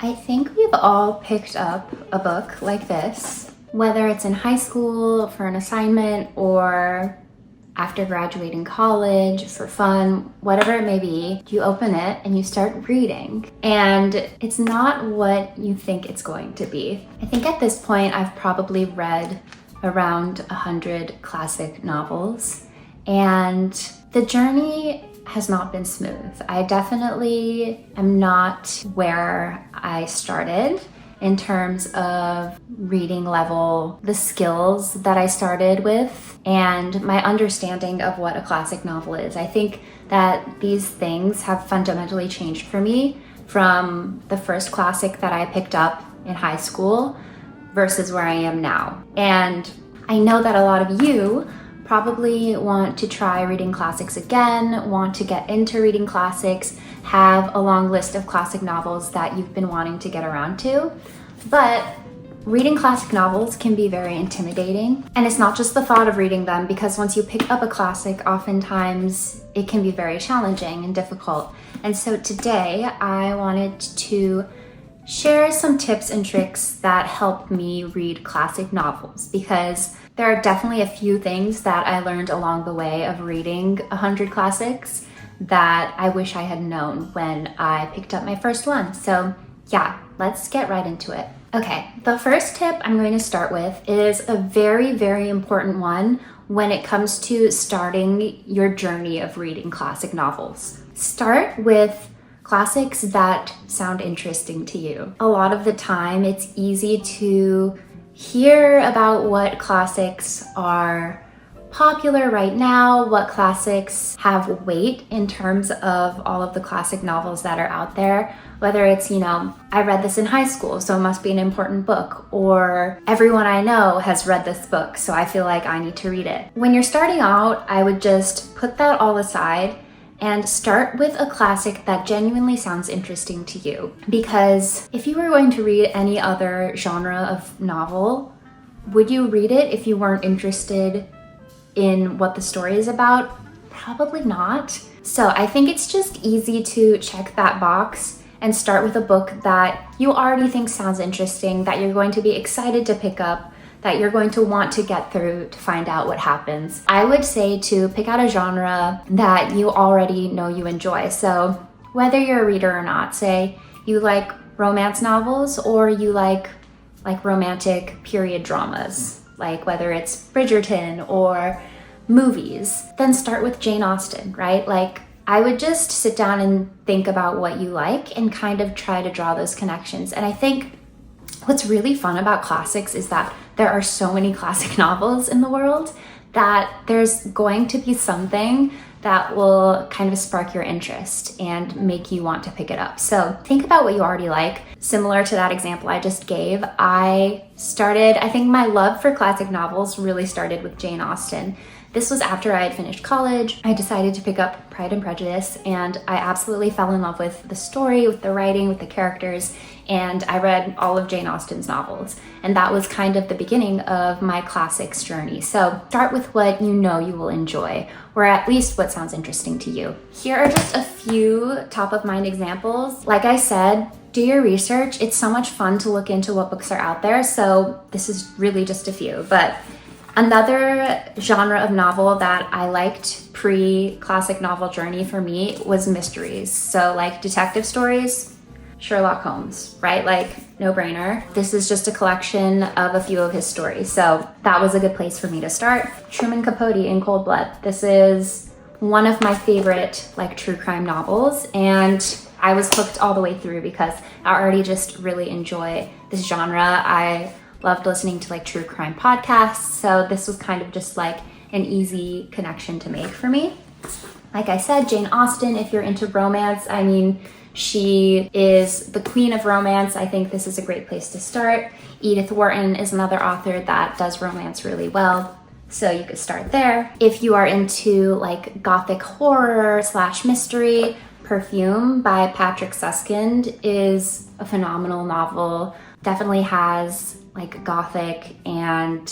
I think we've all picked up a book like this, whether it's in high school for an assignment or after graduating college for fun, whatever it may be. You open it and you start reading, and it's not what you think it's going to be. I think at this point I've probably read around 100 classic novels, and the journey has not been smooth. I definitely am not where I started in terms of reading level, the skills that I started with, and my understanding of what a classic novel is. I think that these things have fundamentally changed for me from the first classic that I picked up in high school versus where I am now. And I know that a lot of you probably want to try reading classics again, want to get into reading classics, have a long list of classic novels that you've been wanting to get around to. But reading classic novels can be very intimidating. And it's not just the thought of reading them, because once you pick up a classic, oftentimes it can be very challenging and difficult. And so today I wanted to share some tips and tricks that help me read classic novels, because there are definitely a few things that I learned along the way of reading 100 classics that I wish I had known when I picked up my first one. So yeah, let's get right into it. Okay, the first tip I'm going to start with is a very, very important one when it comes to starting your journey of reading classic novels. Start with classics that sound interesting to you. A lot of the time, it's easy to hear about what classics are popular right now, what classics have weight in terms of all of the classic novels that are out there. Whether it's, I read this in high school, so it must be an important book, or everyone I know has read this book, so I feel like I need to read it. When you're starting out, I would just put that all aside and start with a classic that genuinely sounds interesting to you. Because if you were going to read any other genre of novel, would you read it if you weren't interested in what the story is about? Probably not. So I think it's just easy to check that box and start with a book that you already think sounds interesting, that you're going to be excited to pick up, that you're going to want to get through to find out what happens. I would say to pick out a genre that you already know you enjoy. So whether you're a reader or not, say you like romance novels or you like romantic period dramas, like whether it's Bridgerton or movies, then start with Jane Austen, right? Like, I would just sit down and think about what you like and kind of try to draw those connections. And I think what's really fun about classics is that there are so many classic novels in the world that there's going to be something that will kind of spark your interest and make you want to pick it up. So think about what you already like. Similar to that example I just gave, I think my love for classic novels really started with Jane Austen. This was after I had finished college. I decided to pick up Pride and Prejudice, and I absolutely fell in love with the story, with the writing, with the characters, and I read all of Jane Austen's novels. And that was kind of the beginning of my classics journey. So start with what you know you will enjoy, or at least what sounds interesting to you. Here are just a few top of mind examples. Like I said, do your research. It's so much fun to look into what books are out there. So this is really just a few, but another genre of novel that I liked pre-classic novel journey for me was mysteries. So like detective stories, Sherlock Holmes, right? Like, no brainer. This is just a collection of a few of his stories. So that was a good place for me to start. Truman Capote in Cold Blood. This is one of my favorite true crime novels, and I was hooked all the way through because I already just really enjoy this genre. I loved listening to true crime podcasts, so this was kind of just an easy connection to make for me. Like I said, Jane Austen, if you're into romance, she is the queen of romance. I think this is a great place to start. Edith Wharton is another author that does romance really well, so you could start there. If you are into gothic horror / mystery, Perfume by Patrick Suskind is a phenomenal novel. Definitely has gothic and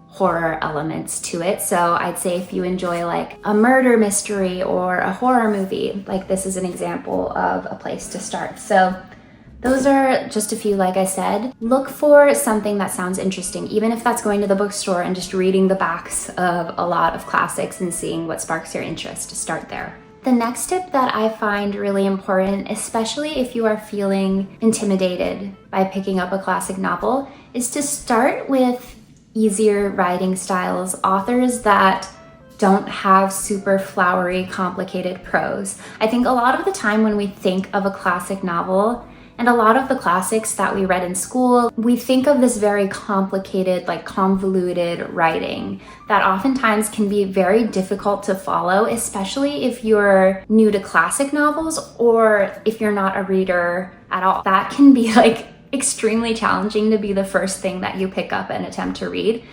horror elements to it. So I'd say if you enjoy a murder mystery or a horror movie, this is an example of a place to start. So Those are just a few, like I said. Look for something that sounds interesting, even if that's going to the bookstore and just reading the backs of a lot of classics and seeing what sparks your interest. Start there. The next tip that I find really important, especially if you are feeling intimidated by picking up a classic novel, is to start with easier writing styles, authors that don't have super flowery, complicated prose. I think a lot of the time when we think of a classic novel, and a lot of the classics that we read in school, we think of this very complicated, like convoluted writing that oftentimes can be very difficult to follow, especially if you're new to classic novels or if you're not a reader at all. That can be like extremely challenging to be the first thing that you pick up and attempt to read.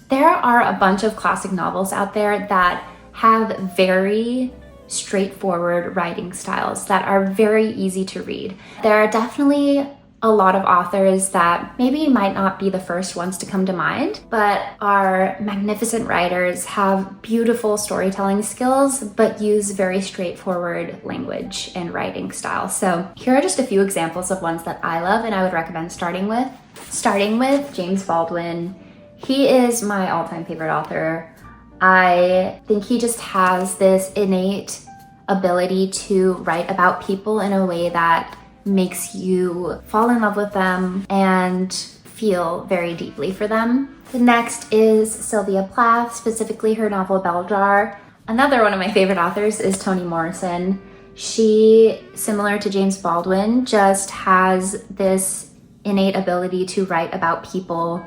There are a bunch of classic novels out there that have very straightforward writing styles that are very easy to read. There are definitely a lot of authors that maybe might not be the first ones to come to mind, but are magnificent writers, have beautiful storytelling skills, but use very straightforward language and writing style. So here are just a few examples of ones that I love and I would recommend starting with. Starting with James Baldwin. He is my all-time favorite author. I think he just has this innate ability to write about people in a way that makes you fall in love with them and feel very deeply for them. The next is Sylvia Plath, specifically her novel Bell Jar. Another one of my favorite authors is Toni Morrison. She, similar to James Baldwin, just has this innate ability to write about people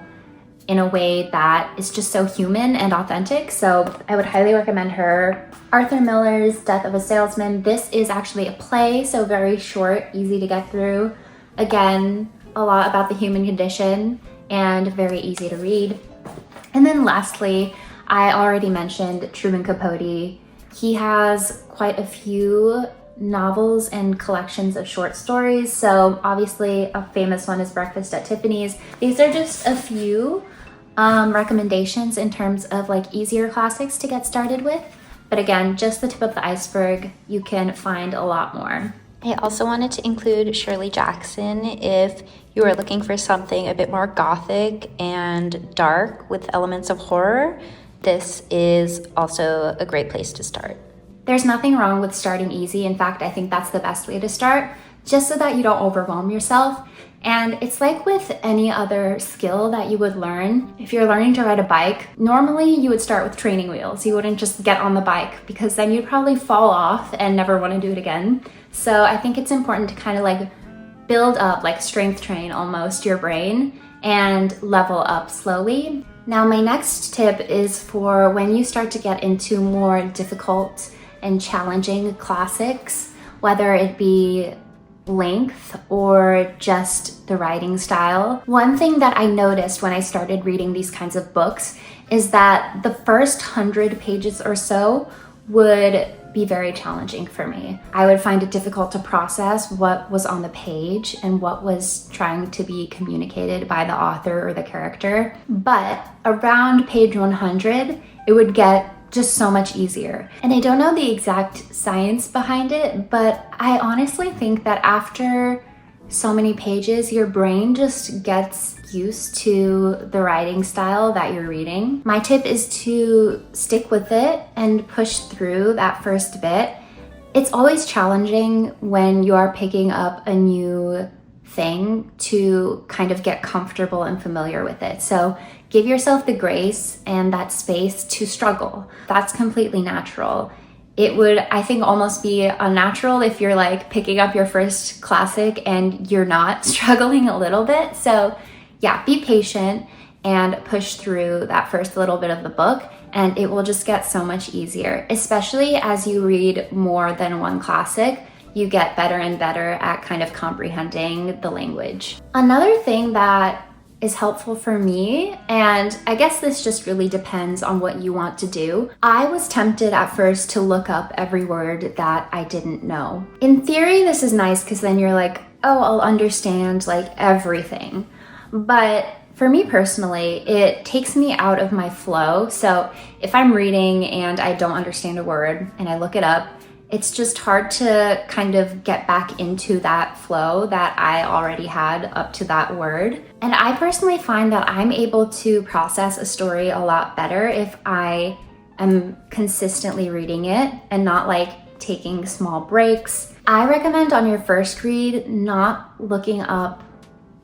in a way that is just so human and authentic. So I would highly recommend her. Arthur Miller's Death of a Salesman. This is actually a play, so very short, easy to get through. Again, a lot about the human condition and very easy to read. And then lastly, I already mentioned Truman Capote. He has quite a few novels and collections of short stories. So obviously a famous one is Breakfast at Tiffany's. These are just a few recommendations in terms of like easier classics to get started with. But again, just the tip of the iceberg, you can find a lot more. I also wanted to include Shirley Jackson if you are looking for something a bit more gothic and dark with elements of horror. This is also a great place to start. There's nothing wrong with starting easy. In fact, I think that's the best way to start, just so that you don't overwhelm yourself. And it's like with any other skill that you would learn. If you're learning to ride a bike, normally you would start with training wheels. You wouldn't just get on the bike because then you'd probably fall off and never want to do it again. So I think it's important to kind of like build up, like strength train almost your brain and level up slowly. Now my next tip is for when you start to get into more difficult and challenging classics, whether it be length or just the writing style. One thing that I noticed when I started reading these kinds of books is that the first 100 pages or so would be very challenging for me. I would find it difficult to process what was on the page and what was trying to be communicated by the author or the character. But around page 100, it would get just so much easier. And I don't know the exact science behind it, but I honestly think that after so many pages, your brain just gets used to the writing style that you're reading. My tip is to stick with it and push through that first bit. It's always challenging when you are picking up a new thing to kind of get comfortable and familiar with it. So give yourself the grace and that space to struggle. That's completely natural. It would, I think, almost be unnatural if you're like picking up your first classic and you're not struggling a little bit. So yeah, be patient and push through that first little bit of the book, and it will just get so much easier, especially as you read more than one classic. You get better and better at kind of comprehending the language. Another thing that is helpful for me, and I guess this just really depends on what you want to do. I was tempted at first to look up every word that I didn't know. In theory, this is nice because then you're like, oh, I'll understand like everything. But for me personally, it takes me out of my flow. So if I'm reading and I don't understand a word and I look it up, it's just hard to kind of get back into that flow that I already had up to that word. And I personally find that I'm able to process a story a lot better if I am consistently reading it and not like taking small breaks. I recommend on your first read not looking up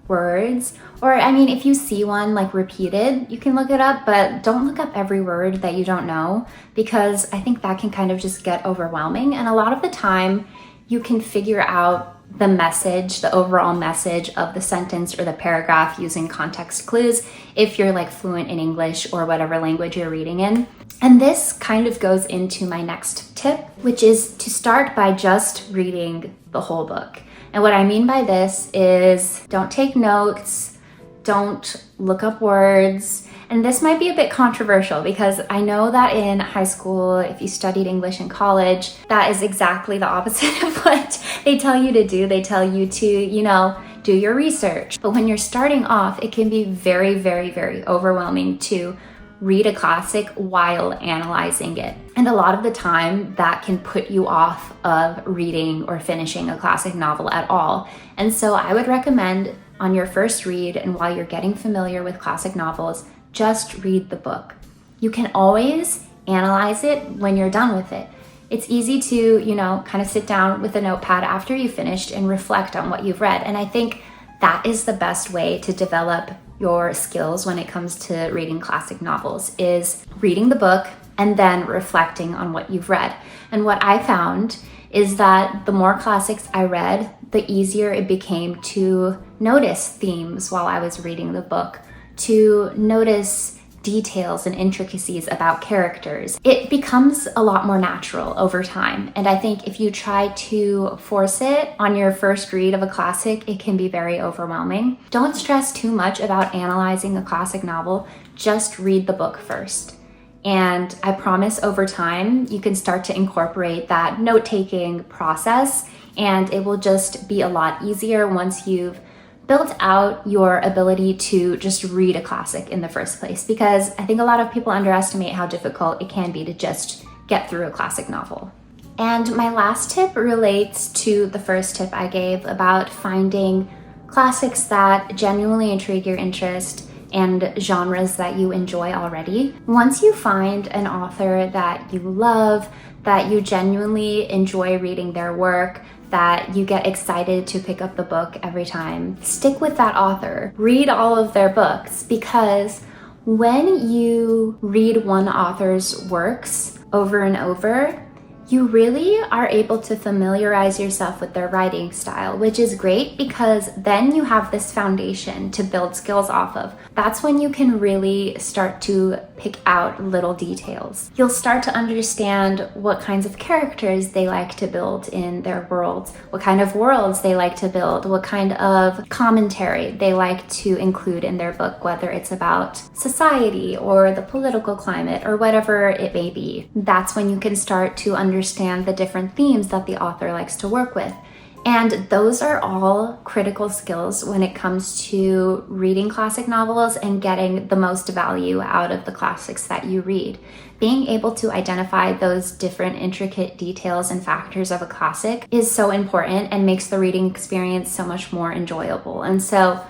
words, or I mean, if you see one like repeated, you can look it up, but don't look up every word that you don't know, because I think that can kind of just get overwhelming. And a lot of the time you can figure out the message, the overall message of the sentence or the paragraph using context clues if you're like fluent in English or whatever language you're reading in. And this kind of goes into my next tip, which is to start by just reading the whole book. And what I mean by this is don't take notes, don't look up words. And this might be a bit controversial because I know that in high school, if you studied English in college, that is exactly the opposite of what they tell you to do. They tell you to, do your research. But when you're starting off, it can be very, very, very overwhelming to read a classic while analyzing it. And a lot of the time that can put you off of reading or finishing a classic novel at all. And so I would recommend on your first read and while you're getting familiar with classic novels, just read the book. You can always analyze it when you're done with it. It's easy to, kind of sit down with a notepad after you finished and reflect on what you've read. And I think that is the best way to develop your skills when it comes to reading classic novels, is reading the book and then reflecting on what you've read. And what I found is that the more classics I read, the easier it became to notice themes while I was reading the book, to notice details and intricacies about characters. It becomes a lot more natural over time. And I think if you try to force it on your first read of a classic, it can be very overwhelming. Don't stress too much about analyzing a classic novel. Just read the book first. And I promise over time, you can start to incorporate that note-taking process, and it will just be a lot easier once you've built out your ability to just read a classic in the first place, because I think a lot of people underestimate how difficult it can be to just get through a classic novel. And my last tip relates to the first tip I gave about finding classics that genuinely intrigue your interest and genres that you enjoy already. Once you find an author that you love, that you genuinely enjoy reading their work, that you get excited to pick up the book every time, stick with that author. Read all of their books, because when you read one author's works over and over, you really are able to familiarize yourself with their writing style, which is great because then you have this foundation to build skills off of. That's when you can really start to pick out little details. You'll start to understand what kinds of characters they like to build in their worlds, what kind of worlds they like to build, what kind of commentary they like to include in their book, whether it's about society or the political climate or whatever it may be. That's when you can start to understand the different themes that the author likes to work with. And those are all critical skills when it comes to reading classic novels and getting the most value out of the classics that you read. Being able to identify those different intricate details and factors of a classic is so important and makes the reading experience so much more enjoyable. And so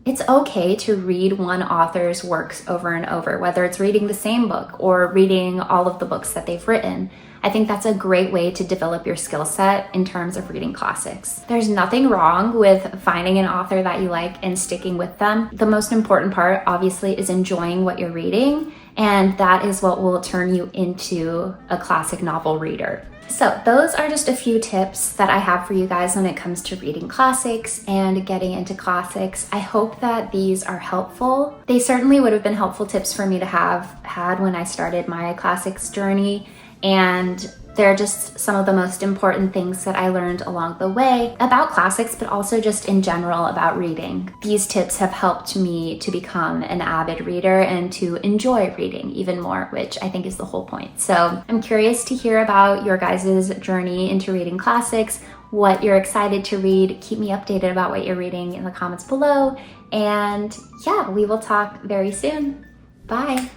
it's okay to read one author's works over and over, whether it's reading the same book or reading all of the books that they've written. I think that's a great way to develop your skill set in terms of reading classics. There's nothing wrong with finding an author that you like and sticking with them. The most important part, obviously, is enjoying what you're reading, and that is what will turn you into a classic novel reader. So those are just a few tips that I have for you guys when it comes to reading classics and getting into classics. I hope that these are helpful. They certainly would have been helpful tips for me to have had when I started my classics journey. And they're just some of the most important things that I learned along the way about classics, but also just in general about reading. These tips have helped me to become an avid reader and to enjoy reading even more, which I think is the whole point. So I'm curious to hear about your guys' journey into reading classics, what you're excited to read. Keep me updated about what you're reading in the comments below. And yeah, we will talk very soon. Bye.